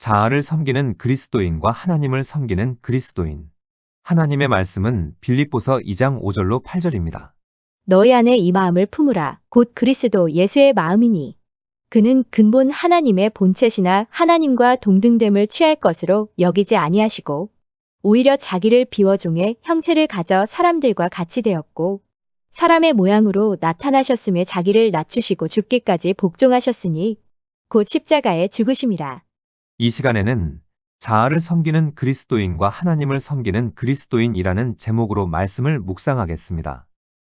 자아를 섬기는 그리스도인과 하나님을 섬기는 그리스도인. 하나님의 말씀은 빌립보서 2장 5절로 8절입니다. 너희 안에 이 마음을 품으라. 곧 그리스도 예수의 마음이니. 그는 근본 하나님의 본체시나 하나님과 동등됨을 취할 것으로 여기지 아니하시고 오히려 자기를 비워 종의 형체를 가져 사람들과 같이 되었고 사람의 모양으로 나타나셨음에 자기를 낮추시고 죽기까지 복종하셨으니 곧 십자가에 죽으심이라. 이 시간에는 자아를 섬기는 그리스도인과 하나님을 섬기는 그리스도인이라는 제목으로 말씀을 묵상하겠습니다.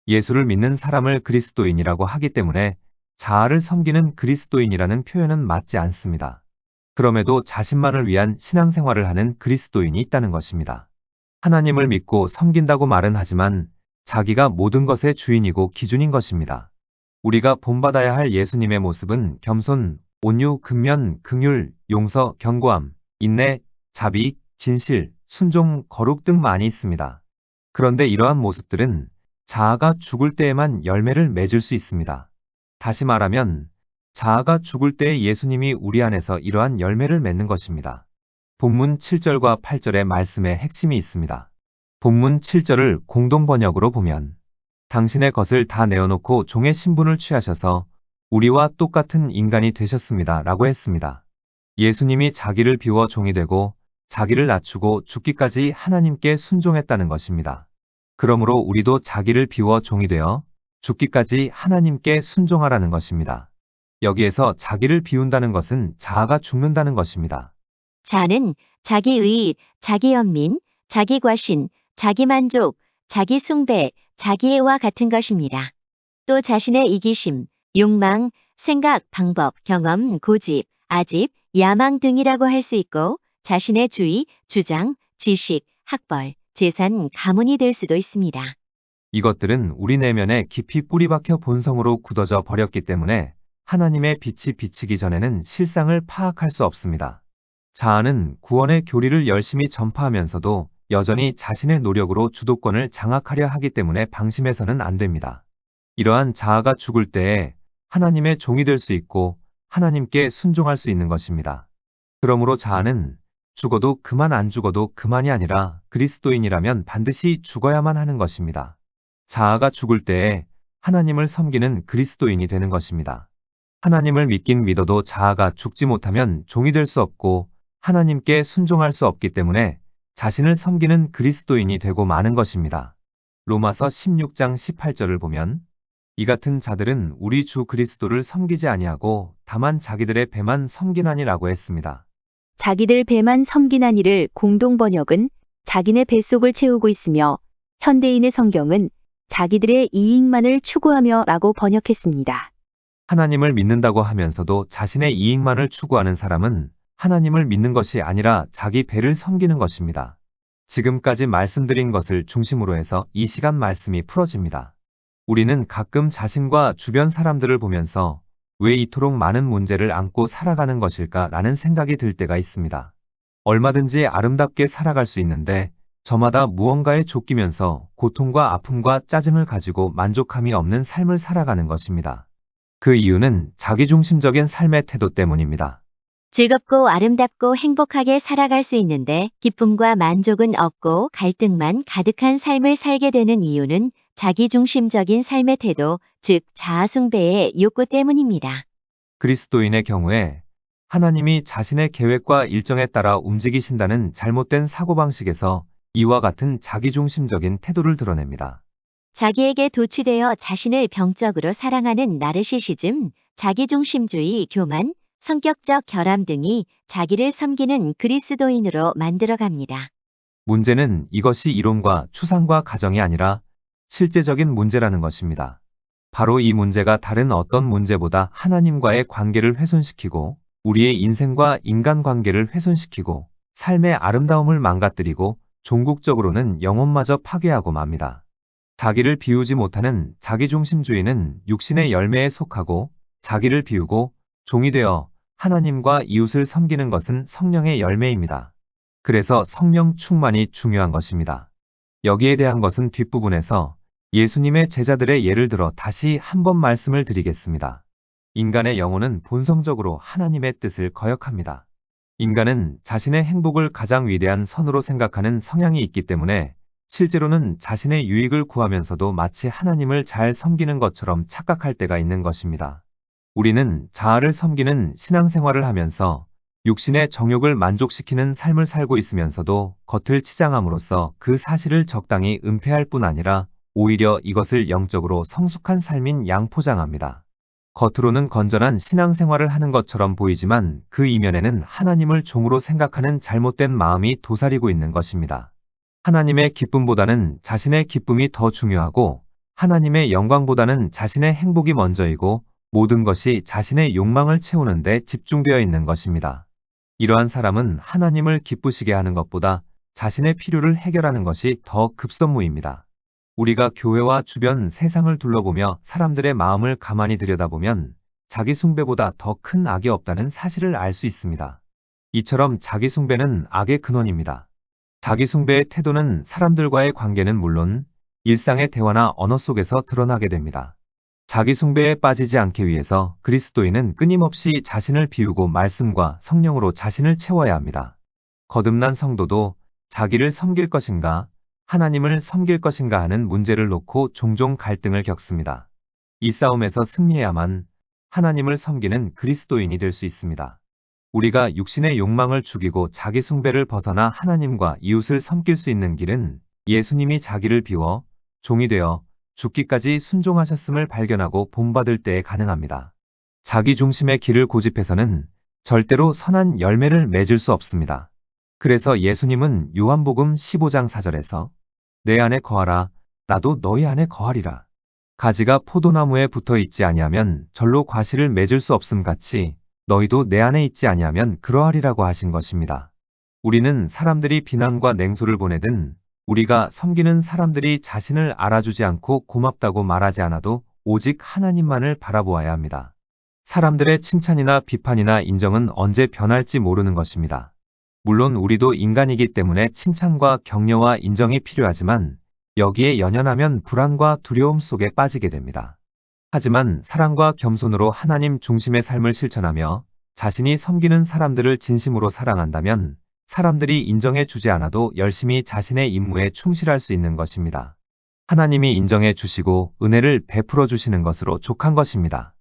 예수를 믿는 사람을 그리스도인이라고 하기 때문에 자아를 섬기는 그리스도인이라는 표현은 맞지 않습니다. 그럼에도 자신만을 위한 신앙생활을 하는 그리스도인이 있다는 것입니다. 하나님을 믿고 섬긴다고 말은 하지만 자기가 모든 것의 주인이고 기준인 것입니다. 우리가 본받아야 할 예수님의 모습은 겸손, 온유, 근면, 긍휼, 용서, 견고함, 인내, 자비, 진실, 순종, 거룩 등 많이 있습니다. 그런데 이러한 모습들은 자아가 죽을 때에만 열매를 맺을 수 있습니다. 다시 말하면 자아가 죽을 때에 예수님이 우리 안에서 이러한 열매를 맺는 것입니다. 본문 7절과 8절의 말씀에 핵심이 있습니다. 본문 7절을 공동번역으로 보면 당신의 것을 다 내어놓고 종의 신분을 취하셔서 우리와 똑같은 인간이 되셨습니다. 라고 했습니다. 예수님이 자기를 비워 종이 되고 자기를 낮추고 죽기까지 하나님께 순종했다는 것입니다. 그러므로 우리도 자기를 비워 종이 되어 죽기까지 하나님께 순종하라는 것입니다. 여기에서 자기를 비운다는 것은 자아가 죽는다는 것입니다. 자는 자기의, 자기 연민, 자기 과신, 자기 만족, 자기 숭배, 자기애와 같은 것입니다. 또 자신의 이기심, 욕망, 생각, 방법, 경험, 고집, 아집, 야망 등이라고 할 수 있고 자신의 주의, 주장, 지식, 학벌, 재산, 가문이 될 수도 있습니다. 이것들은 우리 내면에 깊이 뿌리박혀 본성으로 굳어져 버렸기 때문에 하나님의 빛이 비치기 전에는 실상을 파악할 수 없습니다. 자아는 구원의 교리를 열심히 전파하면서도 여전히 자신의 노력으로 주도권을 장악하려 하기 때문에 방심해서는 안 됩니다. 이러한 자아가 죽을 때에 하나님의 종이 될 수 있고 하나님께 순종할 수 있는 것입니다. 그러므로 자아는 죽어도 그만 안 죽어도 그만이 아니라 그리스도인이라면 반드시 죽어야만 하는 것입니다. 자아가 죽을 때에 하나님을 섬기는 그리스도인이 되는 것입니다. 하나님을 믿긴 믿어도 자아가 죽지 못하면 종이 될 수 없고 하나님께 순종할 수 없기 때문에 자신을 섬기는 그리스도인이 되고 마는 것입니다. 로마서 16장 18절을 보면 이 같은 자들은 우리 주 그리스도를 섬기지 아니하고 다만 자기들의 배만 섬기나니라고 했습니다. 자기들 배만 섬기나니를 공동번역은 자기네 뱃속을 채우고 있으며 현대인의 성경은 자기들의 이익만을 추구하며 라고 번역했습니다. 하나님을 믿는다고 하면서도 자신의 이익만을 추구하는 사람은 하나님을 믿는 것이 아니라 자기 배를 섬기는 것입니다. 지금까지 말씀드린 것을 중심으로 해서 이 시간 말씀이 풀어집니다. 우리는 가끔 자신과 주변 사람들을 보면서 왜 이토록 많은 문제를 안고 살아가는 것일까 라는 생각이 들 때가 있습니다. 얼마든지 아름답게 살아갈 수 있는데 저마다 무언가에 쫓기면서 고통과 아픔과 짜증을 가지고 만족함이 없는 삶을 살아가는 것입니다. 그 이유는 자기중심적인 삶의 태도 때문입니다. 즐겁고 아름답고 행복하게 살아갈 수 있는데 기쁨과 만족은 없고 갈등만 가득한 삶을 살게 되는 이유는 자기중심적인 삶의 태도, 즉 자아숭배의 욕구 때문입니다. 그리스도인의 경우에 하나님이 자신의 계획과 일정에 따라 움직이신다는 잘못된 사고방식에서 이와 같은 자기중심적인 태도를 드러냅니다. 자기에게 도취되어 자신을 병적으로 사랑하는 나르시시즘, 자기중심주의, 교만, 성격적 결함 등이 자기를 섬기는 그리스도인으로 만들어갑니다. 문제는 이것이 이론과 추상과 가정이 아니라 실제적인 문제라는 것입니다. 바로 이 문제가 다른 어떤 문제보다 하나님과의 관계를 훼손시키고 우리의 인생과 인간관계를 훼손시키고 삶의 아름다움을 망가뜨리고 종국적으로는 영혼마저 파괴하고 맙니다. 자기를 비우지 못하는 자기중심주의는 육신의 열매에 속하고 자기를 비우고 종이 되어 하나님과 이웃을 섬기는 것은 성령의 열매입니다. 그래서 성령 충만이 중요한 것입니다. 여기에 대한 것은 뒷부분에서 예수님의 제자들의 예를 들어 다시 한번 말씀을 드리겠습니다. 인간의 영혼은 본성적으로 하나님의 뜻을 거역합니다. 인간은 자신의 행복을 가장 위대한 선으로 생각하는 성향이 있기 때문에 실제로는 자신의 유익을 구하면서도 마치 하나님을 잘 섬기는 것처럼 착각할 때가 있는 것입니다. 우리는 자아를 섬기는 신앙생활을 하면서 육신의 정욕을 만족시키는 삶을 살고 있으면서도 겉을 치장함으로써 그 사실을 적당히 은폐할 뿐 아니라 오히려 이것을 영적으로 성숙한 삶인 양 포장합니다. 겉으로는 건전한 신앙생활을 하는 것처럼 보이지만 그 이면에는 하나님을 종으로 생각하는 잘못된 마음이 도사리고 있는 것입니다. 하나님의 기쁨보다는 자신의 기쁨이 더 중요하고 하나님의 영광보다는 자신의 행복이 먼저이고 모든 것이 자신의 욕망을 채우는 데 집중되어 있는 것입니다. 이러한 사람은 하나님을 기쁘시게 하는 것보다 자신의 필요를 해결하는 것이 더 급선무입니다. 우리가 교회와 주변 세상을 둘러보며 사람들의 마음을 가만히 들여다보면 자기 숭배보다 더 큰 악이 없다는 사실을 알 수 있습니다. 이처럼 자기 숭배는 악의 근원입니다. 자기 숭배의 태도는 사람들과의 관계는 물론 일상의 대화나 언어 속에서 드러나게 됩니다. 자기 숭배에 빠지지 않기 위해서 그리스도인은 끊임없이 자신을 비우고 말씀과 성령으로 자신을 채워야 합니다. 거듭난 성도도 자기를 섬길 것인가, 하나님을 섬길 것인가 하는 문제를 놓고 종종 갈등을 겪습니다. 이 싸움에서 승리해야만 하나님을 섬기는 그리스도인이 될 수 있습니다. 우리가 육신의 욕망을 죽이고 자기 숭배를 벗어나 하나님과 이웃을 섬길 수 있는 길은 예수님이 자기를 비워 종이 되어 죽기까지 순종하셨음을 발견하고 본받을 때에 가능합니다. 자기 중심의 길을 고집해서는 절대로 선한 열매를 맺을 수 없습니다. 그래서 예수님은 요한복음 15장 4절에서 내 안에 거하라, 나도 너희 안에 거하리라. 가지가 포도나무에 붙어 있지 아니하면 절로 과실을 맺을 수 없음 같이 너희도 내 안에 있지 아니하면 그러하리라고 하신 것입니다. 우리는 사람들이 비난과 냉소를 보내든 우리가 섬기는 사람들이 자신을 알아주지 않고 고맙다고 말하지 않아도 오직 하나님만을 바라보아야 합니다. 사람들의 칭찬이나 비판이나 인정은 언제 변할지 모르는 것입니다. 물론 우리도 인간이기 때문에 칭찬과 격려와 인정이 필요하지만 여기에 연연하면 불안과 두려움 속에 빠지게 됩니다. 하지만 사랑과 겸손으로 하나님 중심의 삶을 실천하며 자신이 섬기는 사람들을 진심으로 사랑한다면 사람들이 인정해 주지 않아도 열심히 자신의 임무에 충실할 수 있는 것입니다. 하나님이 인정해 주시고 은혜를 베풀어 주시는 것으로 족한 것입니다.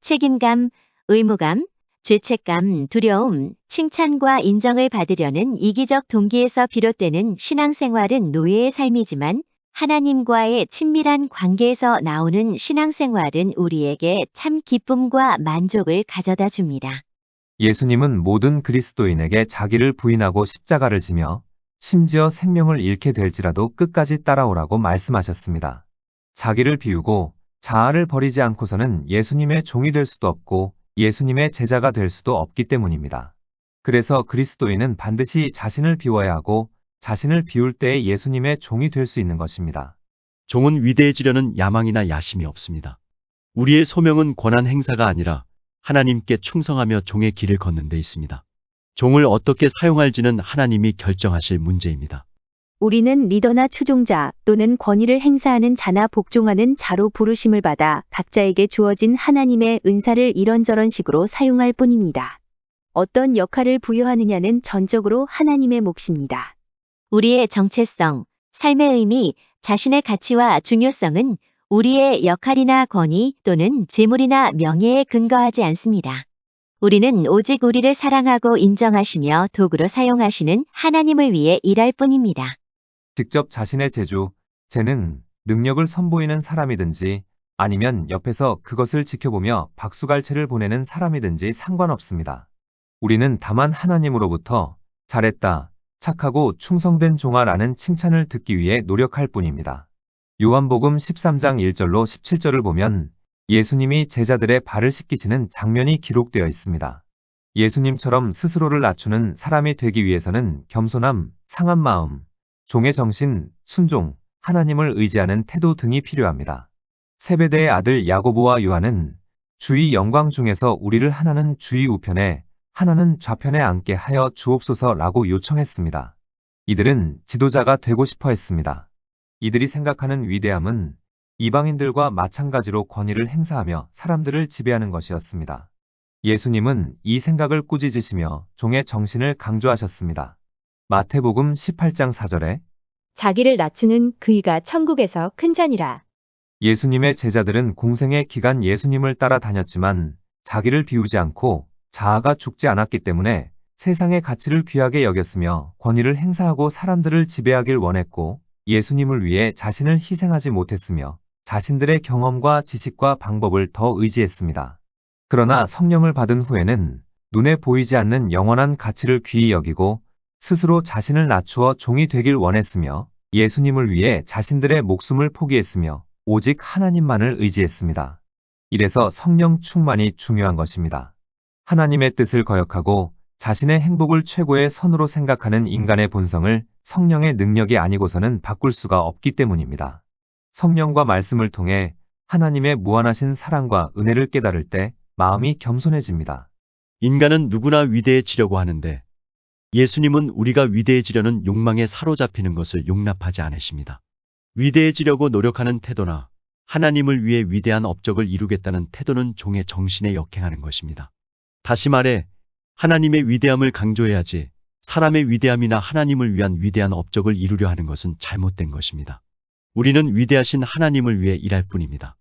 책임감, 의무감, 죄책감, 두려움, 칭찬과 인정을 받으려는 이기적 동기에서 비롯되는 신앙생활은 노예의 삶이지만 하나님과의 친밀한 관계에서 나오는 신앙생활은 우리에게 참 기쁨과 만족을 가져다 줍니다. 예수님은 모든 그리스도인에게 자기를 부인하고 십자가를 지며 심지어 생명을 잃게 될지라도 끝까지 따라오라고 말씀하셨습니다. 자기를 비우고 자아를 버리지 않고서는 예수님의 종이 될 수도 없고 예수님의 제자가 될 수도 없기 때문입니다. 그래서 그리스도인은 반드시 자신을 비워야 하고 자신을 비울 때에 예수님의 종이 될 수 있는 것입니다. 종은 위대해지려는 야망이나 야심이 없습니다. 우리의 소명은 권한 행사가 아니라 하나님께 충성하며 종의 길을 걷는 데 있습니다. 종을 어떻게 사용할지는 하나님이 결정하실 문제입니다. 우리는 리더나 추종자 또는 권위를 행사하는 자나 복종하는 자로 부르심을 받아 각자에게 주어진 하나님의 은사를 이런저런 식으로 사용할 뿐입니다. 어떤 역할을 부여하느냐는 전적으로 하나님의 몫입니다. 우리의 정체성, 삶의 의미, 자신의 가치와 중요성은 우리의 역할이나 권위 또는 재물이나 명예에 근거하지 않습니다. 우리는 오직 우리를 사랑하고 인정하시며 도구로 사용하시는 하나님을 위해 일할 뿐입니다. 직접 자신의 재주, 재능, 능력을 선보이는 사람이든지 아니면 옆에서 그것을 지켜보며 박수갈채를 보내는 사람이든지 상관없습니다. 우리는 다만 하나님으로부터 잘했다, 착하고 충성된 종아라는 칭찬을 듣기 위해 노력할 뿐입니다. 요한복음 13장 1절로 17절을 보면 예수님이 제자들의 발을 씻기시는 장면이 기록되어 있습니다. 예수님처럼 스스로를 낮추는 사람이 되기 위해서는 겸손함, 상한 마음, 종의 정신, 순종, 하나님을 의지하는 태도 등이 필요합니다. 세베대의 아들 야고보와 요한은 주의 영광 중에서 우리를 하나는 주의 우편에 하나는 좌편에 앉게 하여 주옵소서라고 요청했습니다. 이들은 지도자가 되고 싶어 했습니다. 이들이 생각하는 위대함은 이방인들과 마찬가지로 권위를 행사하며 사람들을 지배하는 것이었습니다. 예수님은 이 생각을 꾸짖으시며 종의 정신을 강조하셨습니다. 마태복음 18장 4절에 자기를 낮추는 그이가 천국에서 큰 자니라. 예수님의 제자들은 공생의 기간 예수님을 따라다녔지만 자기를 비우지 않고 자아가 죽지 않았기 때문에 세상의 가치를 귀하게 여겼으며 권위를 행사하고 사람들을 지배하길 원했고 예수님을 위해 자신을 희생하지 못했으며 자신들의 경험과 지식과 방법을 더 의지했습니다. 그러나 성령을 받은 후에는 눈에 보이지 않는 영원한 가치를 귀히 여기고 스스로 자신을 낮추어 종이 되길 원했으며 예수님을 위해 자신들의 목숨을 포기했으며 오직 하나님만을 의지했습니다. 이래서 성령 충만이 중요한 것입니다. 하나님의 뜻을 거역하고 자신의 행복을 최고의 선으로 생각하는 인간의 본성을 성령의 능력이 아니고서는 바꿀 수가 없기 때문입니다. 성령과 말씀을 통해 하나님의 무한하신 사랑과 은혜를 깨달을 때 마음이 겸손해집니다. 인간은 누구나 위대해지려고 하는데 예수님은 우리가 위대해지려는 욕망에 사로잡히는 것을 용납하지 않으십니다. 위대해지려고 노력하는 태도나 하나님을 위해 위대한 업적을 이루겠다는 태도는 종의 정신에 역행하는 것입니다. 다시 말해 하나님의 위대함을 강조해야지 사람의 위대함이나 하나님을 위한 위대한 업적을 이루려 하는 것은 잘못된 것입니다. 우리는 위대하신 하나님을 위해 일할 뿐입니다.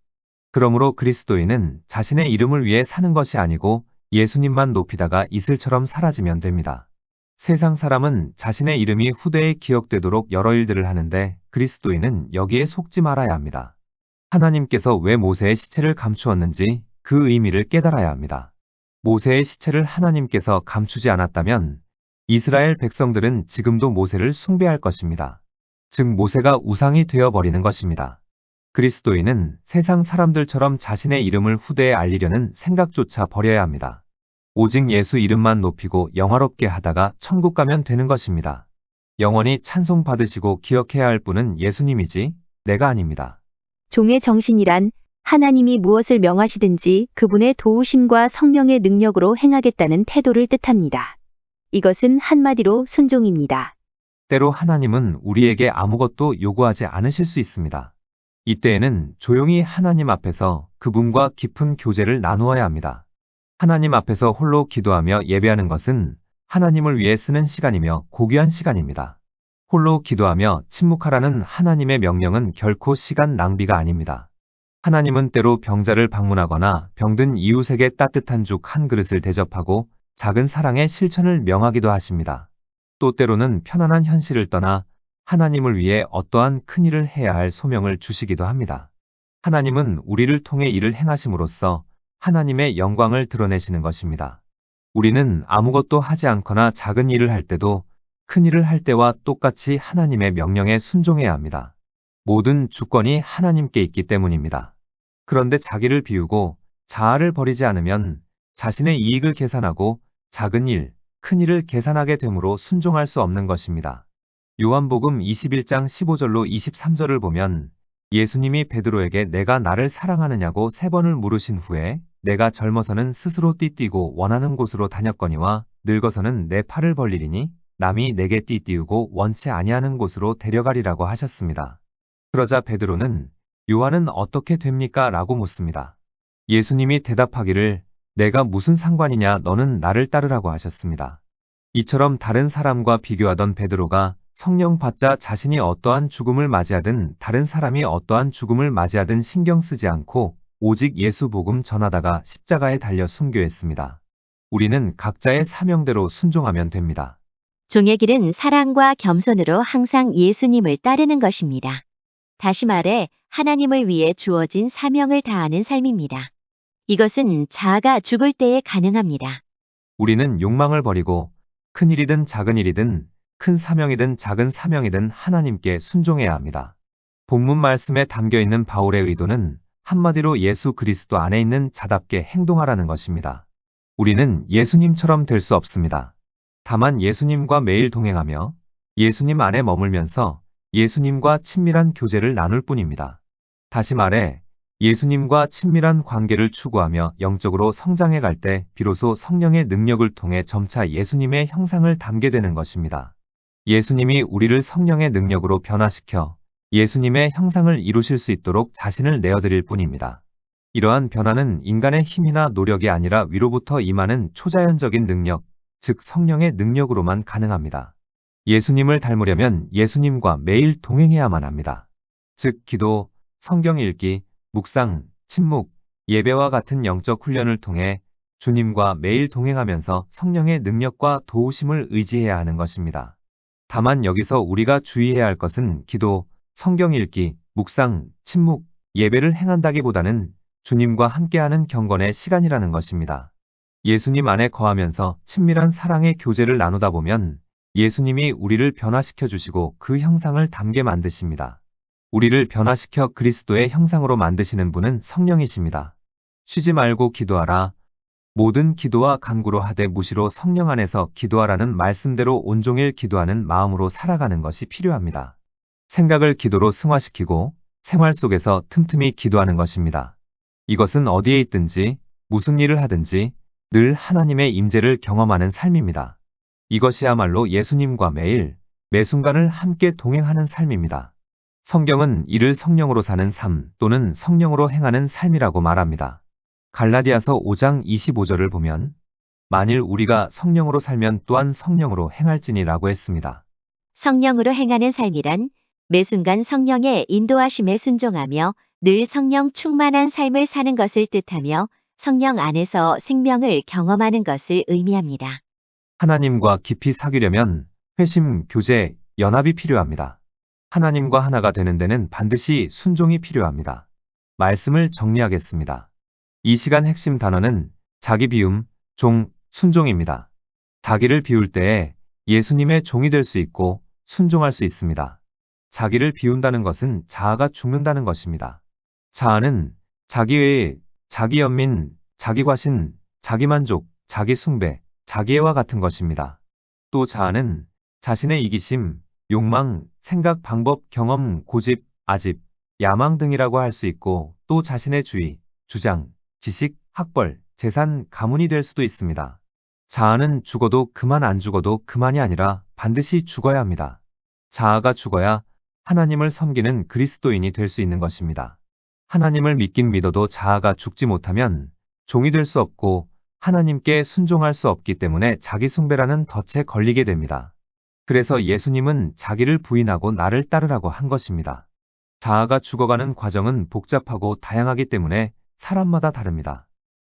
그러므로 그리스도인은 자신의 이름을 위해 사는 것이 아니고 예수님만 높이다가 이슬처럼 사라지면 됩니다. 세상 사람은 자신의 이름이 후대에 기억되도록 여러 일들을 하는데 그리스도인은 여기에 속지 말아야 합니다. 하나님께서 왜 모세의 시체를 감추었는지 그 의미를 깨달아야 합니다. 모세의 시체를 하나님께서 감추지 않았다면 이스라엘 백성들은 지금도 모세를 숭배할 것입니다. 즉 모세가 우상이 되어버리는 것입니다. 그리스도인은 세상 사람들처럼 자신의 이름을 후대에 알리려는 생각조차 버려야 합니다. 오직 예수 이름만 높이고 영화롭게 하다가 천국 가면 되는 것입니다. 영원히 찬송받으시고 기억해야 할 분은 예수님이지 내가 아닙니다. 종의 정신이란 하나님이 무엇을 명하시든지 그분의 도우심과 성령의 능력으로 행하겠다는 태도를 뜻합니다. 이것은 한마디로 순종입니다. 때로 하나님은 우리에게 아무것도 요구하지 않으실 수 있습니다. 이때에는 조용히 하나님 앞에서 그분과 깊은 교제를 나누어야 합니다. 하나님 앞에서 홀로 기도하며 예배하는 것은 하나님을 위해 쓰는 시간이며 고귀한 시간입니다. 홀로 기도하며 침묵하라는 하나님의 명령은 결코 시간 낭비가 아닙니다. 하나님은 때로 병자를 방문하거나 병든 이웃에게 따뜻한 죽 한 그릇을 대접하고 작은 사랑의 실천을 명하기도 하십니다. 또 때로는 편안한 현실을 떠나 하나님을 위해 어떠한 큰 일을 해야 할 소명을 주시기도 합니다. 하나님은 우리를 통해 일을 행하심으로써 하나님의 영광을 드러내시는 것입니다. 우리는 아무것도 하지 않거나 작은 일을 할 때도 큰 일을 할 때와 똑같이 하나님의 명령에 순종해야 합니다. 모든 주권이 하나님께 있기 때문입니다. 그런데 자기를 비우고 자아를 버리지 않으면 자신의 이익을 계산하고 작은 일, 큰 일을 계산하게 되므로 순종할 수 없는 것입니다. 요한복음 21장 15절로 23절을 보면 예수님이 베드로에게 내가 나를 사랑하느냐고 3번을 물으신 후에 내가 젊어서는 스스로 띠뛰고 원하는 곳으로 다녔거니와 늙어서는 내 팔을 벌리리니 남이 내게 띠띠우고 원치 아니하는 곳으로 데려가리라고 하셨습니다. 그러자 베드로는 요한은 어떻게 됩니까? 라고 묻습니다. 예수님이 대답하기를 내가 무슨 상관이냐 너는 나를 따르라고 하셨습니다. 이처럼 다른 사람과 비교하던 베드로가 성령 받자 자신이 어떠한 죽음을 맞이하든 다른 사람이 어떠한 죽음을 맞이하든 신경 쓰지 않고 오직 예수 복음 전하다가 십자가에 달려 순교했습니다. 우리는 각자의 사명대로 순종하면 됩니다. 종의 길은 사랑과 겸손으로 항상 예수님을 따르는 것입니다. 다시 말해 하나님을 위해 주어진 사명을 다하는 삶입니다. 이것은 자아가 죽을 때에 가능합니다. 우리는 욕망을 버리고 큰 일이든 작은 일이든 큰 사명이든 작은 사명이든 하나님께 순종해야 합니다. 본문 말씀에 담겨있는 바울의 의도는 한마디로 예수 그리스도 안에 있는 자답게 행동하라는 것입니다. 우리는 예수님처럼 될 수 없습니다. 다만 예수님과 매일 동행하며 예수님 안에 머물면서 예수님과 친밀한 교제를 나눌 뿐입니다. 다시 말해 예수님과 친밀한 관계를 추구하며 영적으로 성장해 갈 때 비로소 성령의 능력을 통해 점차 예수님의 형상을 닮게 되는 것입니다. 예수님이 우리를 성령의 능력으로 변화시켜 예수님의 형상을 이루실 수 있도록 자신을 내어드릴 뿐입니다. 이러한 변화는 인간의 힘이나 노력이 아니라 위로부터 임하는 초자연적인 능력, 즉 성령의 능력으로만 가능합니다. 예수님을 닮으려면 예수님과 매일 동행해야만 합니다. 즉 기도, 성경 읽기, 묵상, 침묵, 예배와 같은 영적 훈련을 통해 주님과 매일 동행하면서 성령의 능력과 도우심을 의지해야 하는 것입니다. 다만 여기서 우리가 주의해야 할 것은 기도, 성경 읽기, 묵상, 침묵, 예배를 행한다기보다는 주님과 함께하는 경건의 시간이라는 것입니다. 예수님 안에 거하면서 친밀한 사랑의 교제를 나누다 보면 예수님이 우리를 변화시켜 주시고 그 형상을 닮게 만드십니다. 우리를 변화시켜 그리스도의 형상으로 만드시는 분은 성령이십니다. 쉬지 말고 기도하라. 모든 기도와 간구로 하되 무시로 성령 안에서 기도하라는 말씀대로 온종일 기도하는 마음으로 살아가는 것이 필요합니다. 생각을 기도로 승화시키고 생활 속에서 틈틈이 기도하는 것입니다. 이것은 어디에 있든지 무슨 일을 하든지 늘 하나님의 임재를 경험하는 삶입니다. 이것이야말로 예수님과 매일 매 순간을 함께 동행하는 삶입니다. 성경은 이를 성령으로 사는 삶 또는 성령으로 행하는 삶이라고 말합니다. 갈라디아서 5장 25절을 보면 만일 우리가 성령으로 살면 또한 성령으로 행할지니라고 했습니다. 성령으로 행하는 삶이란 매 순간 성령의 인도하심에 순종하며 늘 성령 충만한 삶을 사는 것을 뜻하며 성령 안에서 생명을 경험하는 것을 의미합니다. 하나님과 깊이 사귀려면 회심, 교제, 연합이 필요합니다. 하나님과 하나가 되는 데는 반드시 순종이 필요합니다. 말씀을 정리하겠습니다. 이 시간 핵심 단어는 자기 비움, 종, 순종입니다. 자기를 비울 때에 예수님의 종이 될 수 있고 순종할 수 있습니다. 자기를 비운다는 것은 자아가 죽는다는 것입니다. 자아는 자기의, 자기 연민, 자기 과신, 자기 만족, 자기 숭배, 자기애와 같은 것입니다. 또 자아는 자신의 이기심, 욕망, 생각, 방법, 경험, 고집, 아집, 야망 등이라고 할 수 있고 또 자신의 주의, 주장, 지식, 학벌, 재산, 가문이 될 수도 있습니다. 자아는 죽어도 그만 안 죽어도 그만이 아니라 반드시 죽어야 합니다. 자아가 죽어야 하나님을 섬기는 그리스도인이 될 수 있는 것입니다. 하나님을 믿긴 믿어도 자아가 죽지 못하면 종이 될 수 없고 하나님께 순종할 수 없기 때문에 자기 숭배라는 덫에 걸리게 됩니다. 그래서 예수님은 자기를 부인하고 나를 따르라고 한 것입니다. 자아가 죽어가는 과정은 복잡하고 다양하기 때문에 사람마다 다릅니다.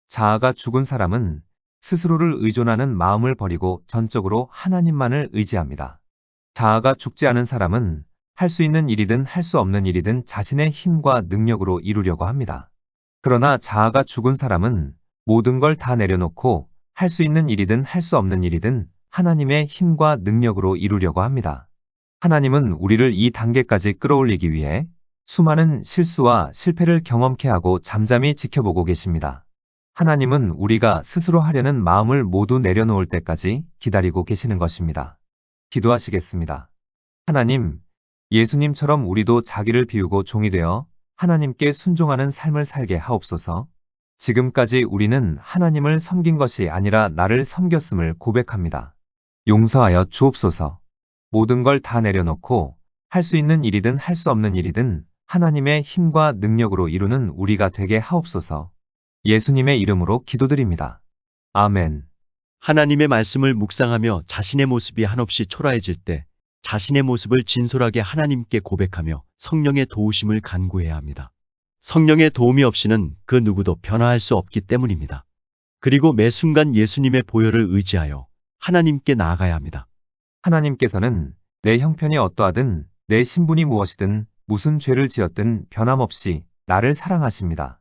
자아가 죽은 사람은 스스로를 의존하는 마음을 버리고 전적으로 하나님만을 의지합니다. 자아가 죽지 않은 사람은 할 수 있는 일이든 할 수 없는 일이든 자신의 힘과 능력으로 이루려고 합니다. 그러나 자아가 죽은 사람은 모든 걸 다 내려놓고 할 수 있는 일이든 할 수 없는 일이든 하나님의 힘과 능력으로 이루려고 합니다. 하나님은 우리를 이 단계까지 끌어올리기 위해 수많은 실수와 실패를 경험케 하고 잠잠히 지켜보고 계십니다. 하나님은 우리가 스스로 하려는 마음을 모두 내려놓을 때까지 기다리고 계시는 것입니다. 기도하시겠습니다. 하나님, 예수님처럼 우리도 자기를 비우고 종이 되어 하나님께 순종하는 삶을 살게 하옵소서. 지금까지 우리는 하나님을 섬긴 것이 아니라 나를 섬겼음을 고백합니다. 용서하여 주옵소서. 모든 걸 다 내려놓고 할 수 있는 일이든 할 수 없는 일이든 하나님의 힘과 능력으로 이루는 우리가 되게 하옵소서. 예수님의 이름으로 기도드립니다. 아멘. 하나님의 말씀을 묵상하며 자신의 모습이 한없이 초라해질 때 자신의 모습을 진솔하게 하나님께 고백하며 성령의 도우심을 간구해야 합니다. 성령의 도움이 없이는 그 누구도 변화할 수 없기 때문입니다. 그리고 매 순간 예수님의 보혈을 의지하여 하나님께 나아가야 합니다. 하나님께서는 내 형편이 어떠하든 내 신분이 무엇이든 무슨 죄를 지었든 변함없이 나를 사랑하십니다.